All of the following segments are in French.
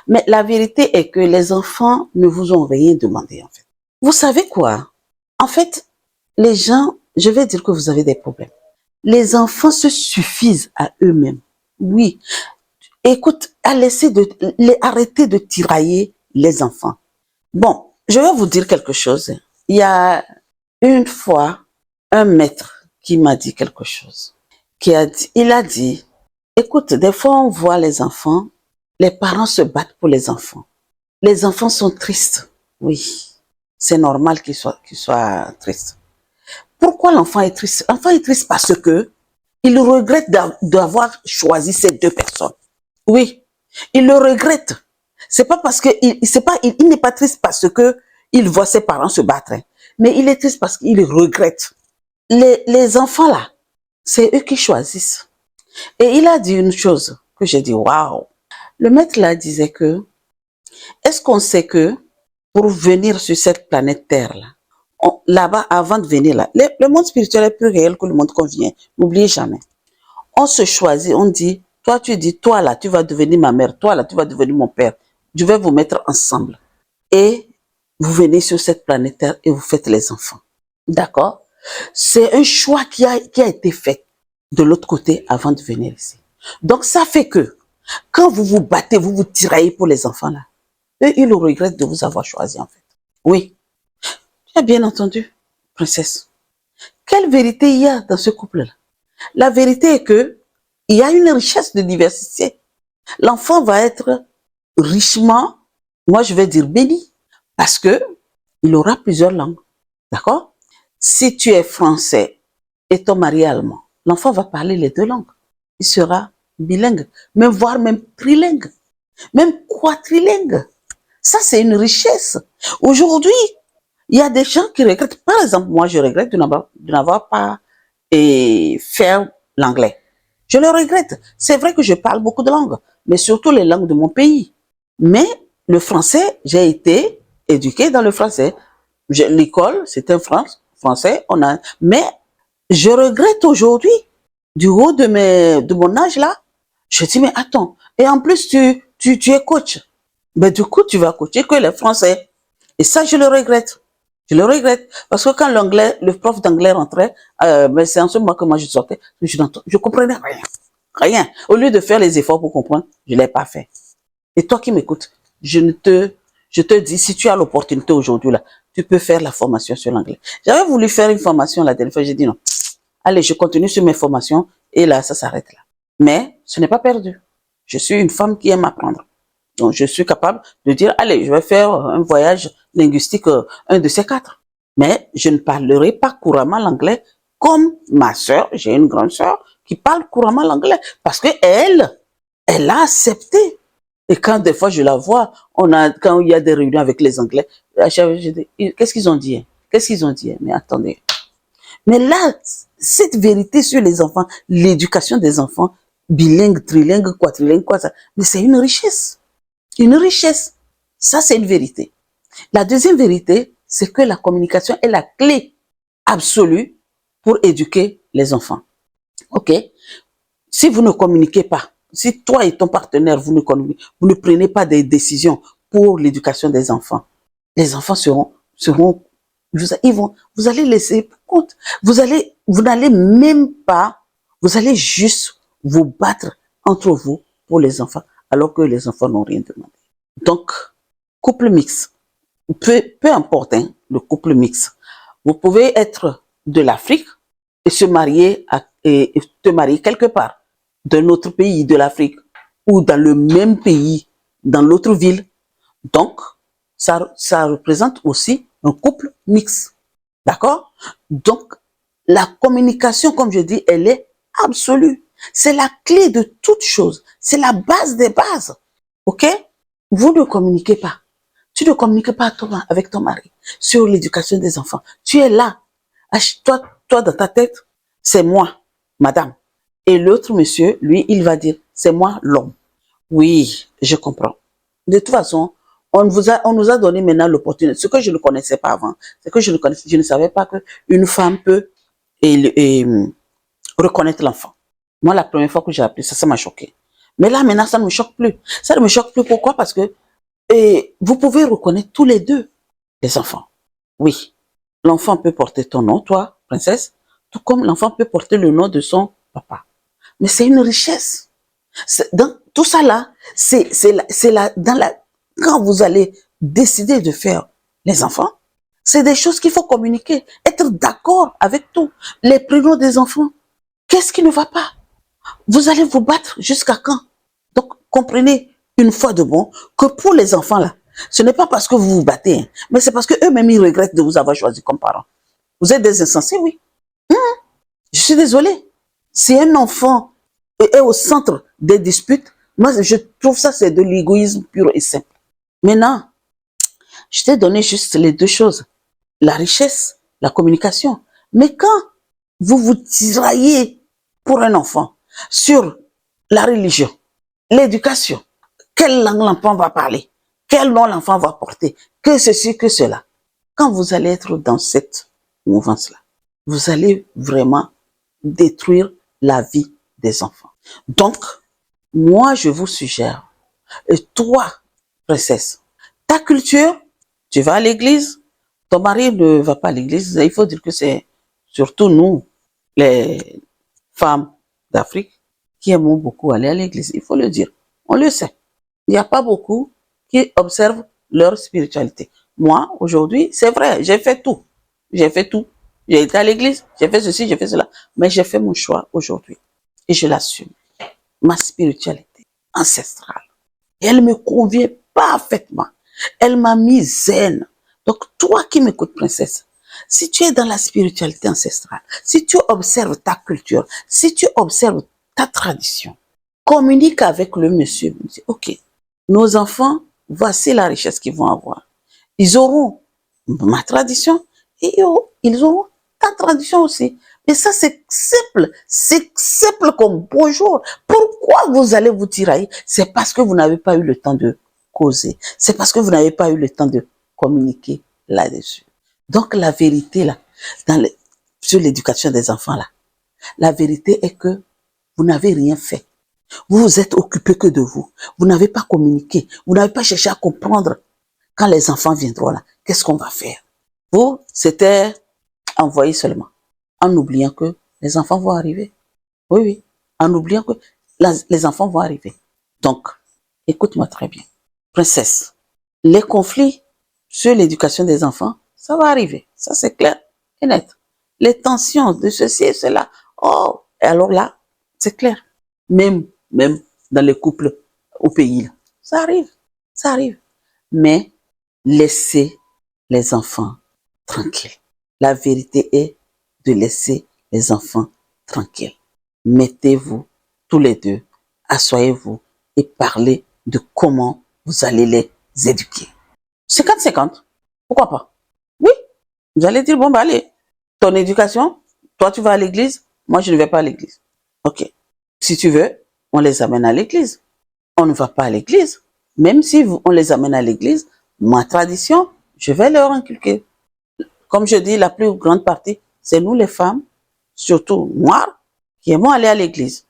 Mais la vérité est que les enfants ne vous ont rien demandé, en fait. Vous savez quoi? En fait, les gens, je vais dire que vous avez des problèmes. Les enfants se suffisent à eux-mêmes. Oui. Écoute, arrêtez de tirailler les enfants. Bon, je vais vous dire quelque chose. Il y a une fois un maître qui m'a dit quelque chose. Il a dit, écoute, des fois on voit les enfants, les parents se battent pour les enfants. Les enfants sont tristes. Oui, c'est normal qu'ils soient tristes. Pourquoi l'enfant est triste? L'enfant est triste parce que il regrette d'avoir choisi ces deux personnes. Oui, il le regrette. C'est pas parce que il n'est pas triste parce que il voit ses parents se battre, hein, mais il est triste parce qu'il regrette. Les enfants là, c'est eux qui choisissent. Et il a dit une chose que j'ai dit waouh. Le maître là disait que est-ce qu'on sait que pour venir sur cette planète Terre là, là-bas avant de venir là, le monde spirituel est plus réel que le monde qu'on vient. N'oubliez jamais. On se choisit, on dit, toi tu dis, toi là tu vas devenir ma mère, toi là tu vas devenir mon père. Je vais vous mettre ensemble. Et vous venez sur cette planète Terre et vous faites les enfants. D'accord? C'est un choix qui a été fait de l'autre côté avant de venir ici. Donc ça fait que quand vous vous battez, vous vous tiraillez pour les enfants là, eux ils regrettent de vous avoir choisi en fait. Oui. Tu as bien entendu, princesse. Quelle vérité il y a dans ce couple-là? La vérité est que il y a une richesse de diversité. L'enfant va être richement, moi je vais dire béni, parce que il aura plusieurs langues. D'accord? Si tu es français et ton mari est allemand, l'enfant va parler les deux langues. Il sera bilingue, même voire même trilingue, même quadrilingue. Ça, c'est une richesse. Aujourd'hui, il y a des gens qui regrettent. Par exemple, moi, je regrette de n'avoir pas fait l'anglais. Je le regrette. C'est vrai que je parle beaucoup de langues, mais surtout les langues de mon pays. Mais le français, j'ai été éduquée dans le français. L'école, c'est un français. Mais je regrette aujourd'hui, du haut de mon âge là, je dis, mais attends, et en plus, tu es coach. Mais du coup, tu vas coacher que les Français. Et ça, je le regrette. Je le regrette. Parce que quand le prof d'anglais rentrait, mais c'est en ce moment que moi je sortais, je comprenais rien. Rien. Au lieu de faire les efforts pour comprendre, je ne l'ai pas fait. Et toi qui m'écoutes, je te dis, si tu as l'opportunité aujourd'hui là, tu peux faire la formation sur l'anglais. J'avais voulu faire une formation la dernière fois, j'ai dit non. Allez, je continue sur mes formations et là, ça s'arrête là. Mais ce n'est pas perdu. Je suis une femme qui aime apprendre. Donc, je suis capable de dire, allez, je vais faire un voyage linguistique, un de ces quatre. Mais je ne parlerai pas couramment l'anglais comme ma sœur, j'ai une grande sœur qui parle couramment l'anglais parce que elle a accepté. Et quand des fois je la vois, quand il y a des réunions avec les Anglais, je dis, qu'est-ce qu'ils ont dit? Qu'est-ce qu'ils ont dit? Mais attendez. Mais là, cette vérité sur les enfants, l'éducation des enfants, bilingue, trilingue, quadrilingue, quoi ça, mais c'est une richesse. Une richesse. Ça, c'est une vérité. La deuxième vérité, c'est que la communication est la clé absolue pour éduquer les enfants. OK? Si vous ne communiquez pas, si toi et ton partenaire, vous ne prenez pas des décisions pour l'éducation des enfants, les enfants vous allez laisser compte. Vous n'allez même pas, vous allez juste vous battre entre vous pour les enfants, alors que les enfants n'ont rien demandé. Donc, couple mixte, peu importe, hein, le couple mixte. Vous pouvez être de l'Afrique et et te marier quelque part, d'un autre pays de l'Afrique, ou dans le même pays, dans l'autre ville. Donc, ça représente aussi un couple mixte. D'accord? Donc, la communication, comme je dis, elle est absolue. C'est la clé de toute chose. C'est la base des bases. OK? Vous ne communiquez pas. Tu ne communiques pas avec ton mari sur l'éducation des enfants. Tu es là. Toi, dans ta tête, c'est moi, madame. Et l'autre monsieur, lui, il va dire, c'est moi, l'homme. Oui, je comprends. De toute façon, on nous a donné maintenant l'opportunité. Ce que je ne connaissais pas avant, c'est que je ne savais pas qu'une femme peut reconnaître l'enfant. Moi, la première fois que j'ai appris ça, ça m'a choqué. Mais là, maintenant, ça ne me choque plus. Ça ne me choque plus. Pourquoi? Parce que vous pouvez reconnaître tous les deux les enfants. Oui, l'enfant peut porter ton nom, toi, princesse, tout comme l'enfant peut porter le nom de son papa. Mais c'est une richesse. Dans tout ça là, quand vous allez décider de faire les enfants, c'est des choses qu'il faut communiquer, être d'accord avec tout. Les prénoms des enfants, qu'est-ce qui ne va pas? Vous allez vous battre jusqu'à quand? Donc, comprenez une fois de bon que pour les enfants là, ce n'est pas parce que vous vous battez, hein, mais c'est parce que eux-mêmes ils regrettent de vous avoir choisi comme parents. Vous êtes des insensés, oui. Je suis désolée. Si un enfant est au centre des disputes, moi je trouve ça c'est de l'égoïsme pur et simple. Maintenant, je t'ai donné juste les deux choses. La richesse, la communication. Mais quand vous vous tiraillez pour un enfant sur la religion, l'éducation, quelle langue l'enfant va parler, quel nom l'enfant va porter, que ceci, que cela. Quand vous allez être dans cette mouvance-là, vous allez vraiment détruire la vie des enfants. Donc, moi, je vous suggère, et toi, princesse, ta culture, tu vas à l'église, ton mari ne va pas à l'église, il faut dire que c'est surtout nous, les femmes d'Afrique, qui aimons beaucoup aller à l'église, il faut le dire, on le sait. Il n'y a pas beaucoup qui observent leur spiritualité. Moi, aujourd'hui, c'est vrai, j'ai fait tout. J'ai fait tout. J'ai été à l'église, j'ai fait ceci, j'ai fait cela. Mais j'ai fait mon choix aujourd'hui. Et je l'assume. Ma spiritualité ancestrale. Et elle me convient parfaitement. Elle m'a mis zen. Donc, toi qui m'écoutes, princesse, si tu es dans la spiritualité ancestrale, si tu observes ta culture, si tu observes ta tradition, communique avec le monsieur. Ok, nos enfants, voici la richesse qu'ils vont avoir. Ils auront ma tradition et ils auront ta tradition aussi. Mais ça, c'est simple comme bonjour. Pourquoi vous allez vous tirailler? C'est parce que vous n'avez pas eu le temps de causer. C'est parce que vous n'avez pas eu le temps de communiquer là-dessus. Donc, la vérité, là, sur l'éducation des enfants, là, la vérité est que vous n'avez rien fait. Vous vous êtes occupé que de vous. Vous n'avez pas communiqué. Vous n'avez pas cherché à comprendre quand les enfants viendront là. Qu'est-ce qu'on va faire? Vous, c'était envoyer seulement. En oubliant que les enfants vont arriver. Oui, oui. En oubliant que les enfants vont arriver. Donc, écoute-moi très bien. Princesse, les conflits sur l'éducation des enfants, ça va arriver. Ça, c'est clair et net. Les tensions de ceci et cela. Oh, et alors là, c'est clair. Même dans les couples au pays, là. Ça arrive. Ça arrive. Mais laissez les enfants tranquilles. La vérité est de laisser les enfants tranquilles. Mettez-vous tous les deux, asseyez-vous et parlez de comment vous allez les éduquer. 50-50, pourquoi pas? Oui, vous allez dire, bon, bah allez, ton éducation, toi tu vas à l'église, moi je ne vais pas à l'église. Ok, si tu veux, on les amène à l'église. On ne va pas à l'église, même si on les amène à l'église, ma tradition, je vais leur inculquer. Comme je dis, la plus grande partie, c'est nous les femmes, surtout noires, qui aimons aller à l'église.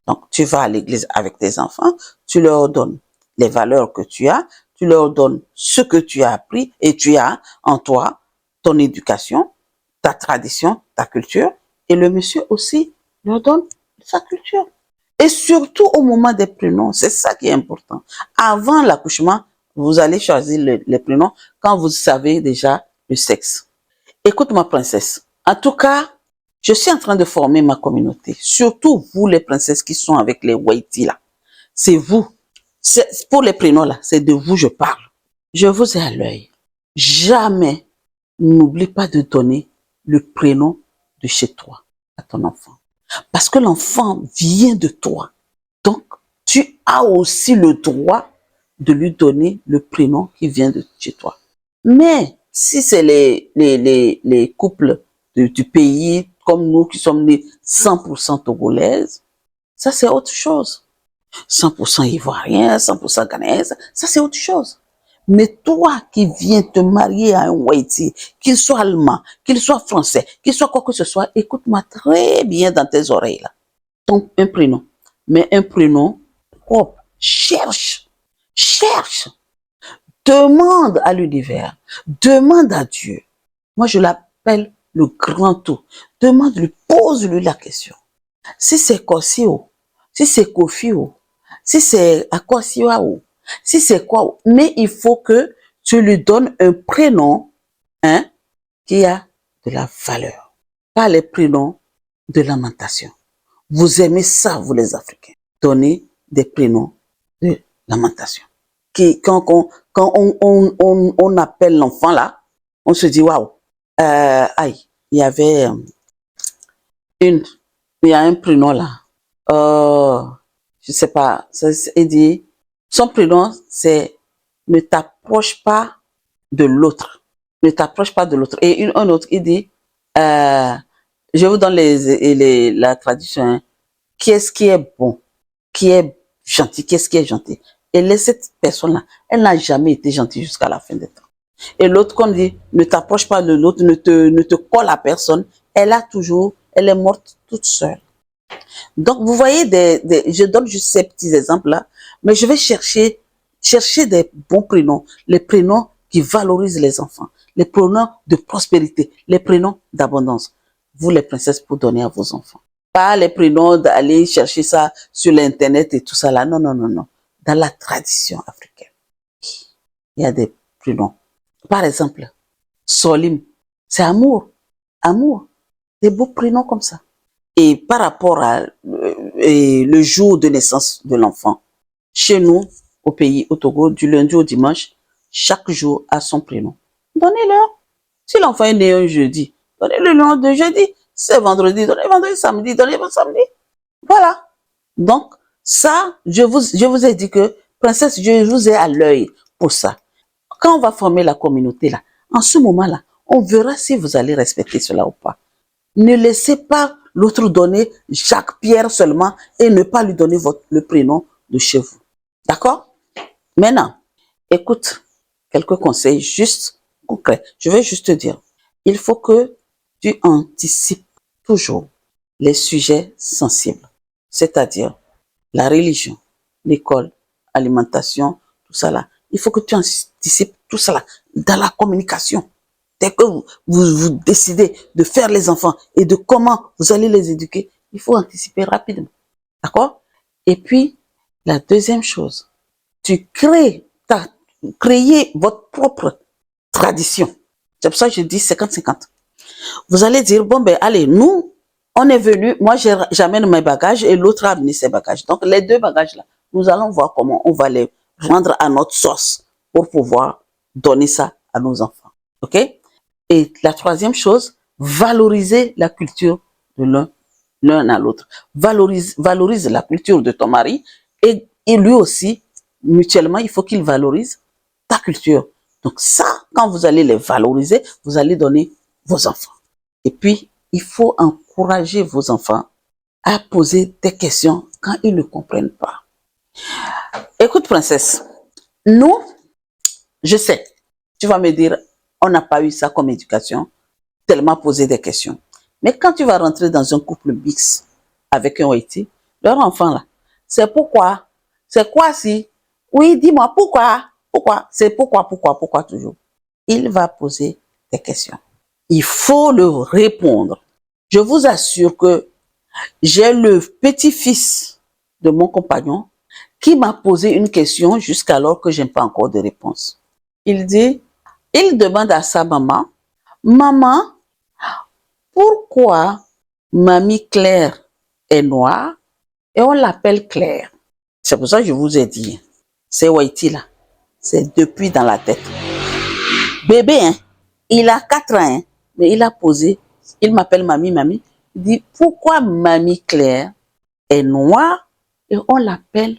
Donc, tu vas à l'église avec tes enfants, tu leur donnes les valeurs que tu as, tu leur donnes ce que tu as appris et tu as en toi, ton éducation, ta tradition, ta culture, et le monsieur aussi leur donne sa culture. Et surtout au moment des prénoms, c'est ça qui est important. Avant l'accouchement, vous allez choisir les prénoms quand vous savez déjà le sexe. Écoute ma princesse, en tout cas, je suis en train de former ma communauté. Surtout vous les princesses qui sont avec les Waiti là. C'est vous. Pour les prénoms là, c'est de vous je parle. Je vous ai à l'œil. Jamais n'oublie pas de donner le prénom de chez toi à ton enfant. Parce que l'enfant vient de toi. Donc, tu as aussi le droit de lui donner le prénom qui vient de chez toi. Mais, si c'est les couples du pays, comme nous qui sommes nés 100% togolaises, ça c'est autre chose. 100% ivoirien, 100% ghanéen, ça c'est autre chose. Mais toi qui viens te marier à un Waiti, qu'il soit allemand, qu'il soit français, qu'il soit quoi que ce soit, écoute-moi très bien dans tes oreilles là. Un prénom. Mais un prénom propre. Cherche, cherche. Demande à l'univers, demande à Dieu. Moi, je l'appelle le grand tout. Demande-lui, pose-lui la question. Si c'est Kosio, si c'est Kofio, si c'est Akosiwa, si c'est quoi, mais il faut que tu lui donnes un prénom, hein, qui a de la valeur. Pas les prénoms de lamentation. Vous aimez ça, vous les Africains. Donnez des prénoms de lamentation. Quand on appelle l'enfant là, on se dit waouh, aïe, il y avait il y a un prénom là. Je sais pas, il dit, son prénom c'est ne t'approche pas de l'autre. Ne t'approche pas de l'autre. Et un autre, il dit, je vous donne la traduction, hein. Qui est-ce qui est bon? Qui est gentil? Qui est-ce qui est gentil? Et cette personne-là, elle n'a jamais été gentille jusqu'à la fin des temps. Et l'autre, qu'on dit, ne t'approche pas de l'autre, ne te colle à personne. Elle est morte toute seule. Donc, vous voyez, je donne juste ces petits exemples-là, mais je vais chercher des bons prénoms, les prénoms qui valorisent les enfants, les prénoms de prospérité, les prénoms d'abondance. Vous, les princesses, pour donner à vos enfants. Pas les prénoms d'aller chercher ça sur l'internet et tout ça là. Non, non, non, non. Dans la tradition africaine, il y a des prénoms. Par exemple, Solim, c'est amour. Amour. Des beaux prénoms comme ça. Et par rapport à le jour de naissance de l'enfant, chez nous, au pays, au Togo, du lundi au dimanche, chaque jour a son prénom. Donnez-leur. Si l'enfant est né un jeudi, donnez le nom de jeudi. Si c'est vendredi, donnez vendredi, samedi, donnez samedi. Voilà. Donc, ça, je vous ai dit que, princesse, je vous ai à l'œil pour ça. Quand on va former la communauté là, en ce moment-là, on verra si vous allez respecter cela ou pas. Ne laissez pas l'autre donner Jacques-Pierre seulement et ne pas lui donner le prénom de chez vous. D'accord? Maintenant, écoute quelques conseils juste concrets. Je vais juste te dire, il faut que tu anticipes toujours les sujets sensibles, c'est-à-dire la religion, l'école, l'alimentation, tout ça là. Il faut que tu anticipes tout ça là dans la communication. Dès que vous décidez de faire les enfants et de comment vous allez les éduquer, il faut anticiper rapidement. D'accord? Et puis, la deuxième chose, créez votre propre tradition. C'est pour ça que je dis 50-50. Vous allez dire, bon ben allez, nous, on est venu, moi j'amène mes bagages et l'autre a amené ses bagages. Donc les deux bagages là, nous allons voir comment on va les rendre à notre sauce pour pouvoir donner ça à nos enfants. OK? Et la troisième chose, valoriser la culture de l'un à l'autre. Valorise la culture de ton mari et lui aussi, mutuellement, il faut qu'il valorise ta culture. Donc ça, quand vous allez les valoriser, vous allez donner vos enfants. Et puis, il faut encourager vos enfants à poser des questions quand ils ne comprennent pas. Écoute, princesse, nous, je sais, tu vas me dire, on n'a pas eu ça comme éducation, tellement poser des questions. Mais quand tu vas rentrer dans un couple mixte avec un Haïti, leur enfant là, c'est pourquoi, c'est quoi si, oui, dis-moi pourquoi, c'est pourquoi toujours. Il va poser des questions. Il faut leur répondre. Je vous assure que j'ai le petit-fils de mon compagnon qui m'a posé une question jusqu'alors que je n'ai pas encore de réponse. Il demande à sa maman, maman, pourquoi mamie Claire est noire et on l'appelle Claire? C'est pour ça que je vous ai dit, c'est Whitey là, c'est depuis dans la tête. Bébé, hein, il a 4 ans, hein, mais il m'appelle mamie, il dit, pourquoi mamie Claire est noire et on l'appelle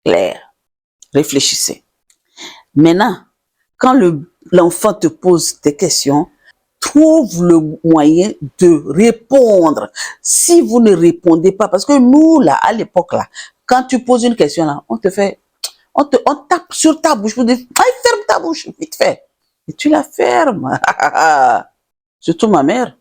Claire? Réfléchissez. Maintenant, quand l'enfant te pose des questions, trouve le moyen de répondre. Si vous ne répondez pas, parce que nous, là, à l'époque, là, quand tu poses une question, là, on tape sur ta bouche pour dire, ferme ta bouche, vite fait. Et tu la fermes. Surtout ma mère.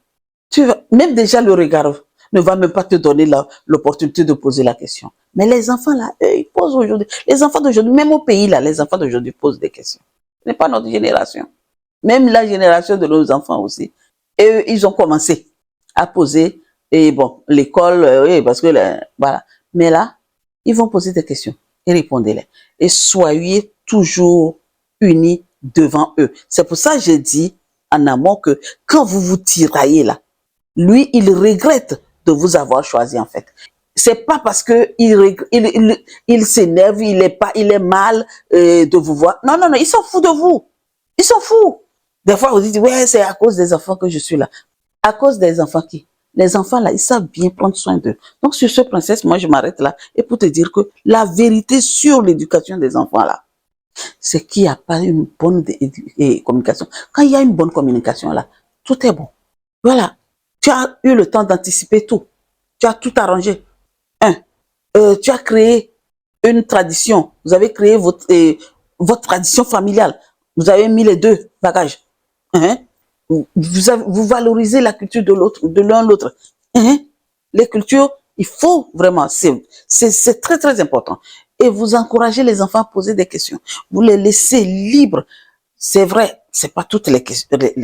Même déjà le regard, ne va même pas te donner l'opportunité de poser la question. Mais les enfants là, eux, ils posent aujourd'hui. Les enfants d'aujourd'hui, même au pays là, les enfants d'aujourd'hui posent des questions. Ce n'est pas notre génération. Même la génération de nos enfants aussi. Et eux, ils ont commencé à poser. Et bon, l'école, oui, parce que voilà. Mais là, ils vont poser des questions et répondez-les. Et soyez toujours unis devant eux. C'est pour ça que j'ai dit en amont que quand vous vous tiraillez là, lui, il regrette de vous avoir choisi en fait. C'est pas parce que il s'énerve, il est mal de vous voir. Non, non, non, il s'en fout de vous. Il s'en fout. Des fois, vous dites, ouais, c'est à cause des enfants que je suis là. À cause des enfants qui? Les enfants là, ils savent bien prendre soin d'eux. Donc sur ce, princesse, moi je m'arrête là et pour te dire que la vérité sur l'éducation des enfants là, c'est qu'il n'y a pas une bonne communication. Quand il y a une bonne communication là, tout est bon. Voilà. Tu as eu le temps d'anticiper tout. Tu as tout arrangé. Tu as créé une tradition. Vous avez créé votre tradition familiale. Vous avez mis les deux bagages. Hein? Vous valorisez la culture de l'autre, de l'un l'autre. Hein? Les cultures, il faut vraiment, c'est très très important. Et vous encouragez les enfants à poser des questions. Vous les laissez libres. C'est vrai, c'est pas toutes les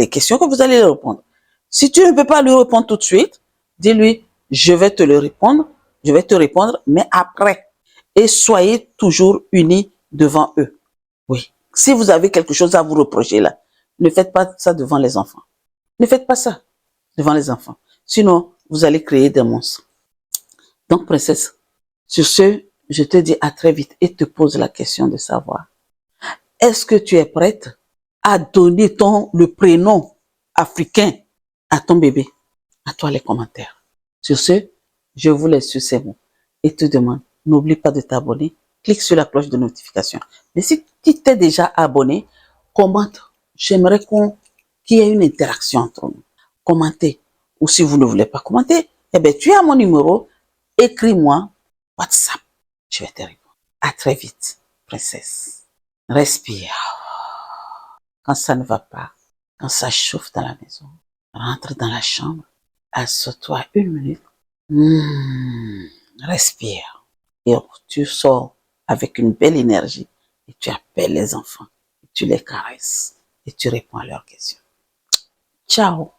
questions que vous allez leur répondre. Si tu ne peux pas lui répondre tout de suite, dis-lui, je vais te le répondre, je vais te répondre, mais après. Et soyez toujours unis devant eux. Oui. Si vous avez quelque chose à vous reprocher là, ne faites pas ça devant les enfants. Ne faites pas ça devant les enfants. Sinon, vous allez créer des monstres. Donc, princesse, sur ce, je te dis à très vite et te pose la question de savoir, est-ce que tu es prête à donner le prénom africain à ton bébé? À toi les commentaires. Sur ce, je vous laisse sur ces mots et te demande, n'oublie pas de t'abonner, clique sur la cloche de notification. Mais si tu t'es déjà abonné, commente. J'aimerais qu'il y ait une interaction entre nous. Commentez. Ou si vous ne voulez pas commenter, eh bien, tu as mon numéro, écris-moi WhatsApp. Je vais te répondre. À très vite, princesse. Respire. Quand ça ne va pas, quand ça chauffe dans la maison, rentre dans la chambre, assois-toi 1 minute, respire. Et tu sors avec une belle énergie et tu appelles les enfants, et tu les caresses et tu réponds à leurs questions. Ciao!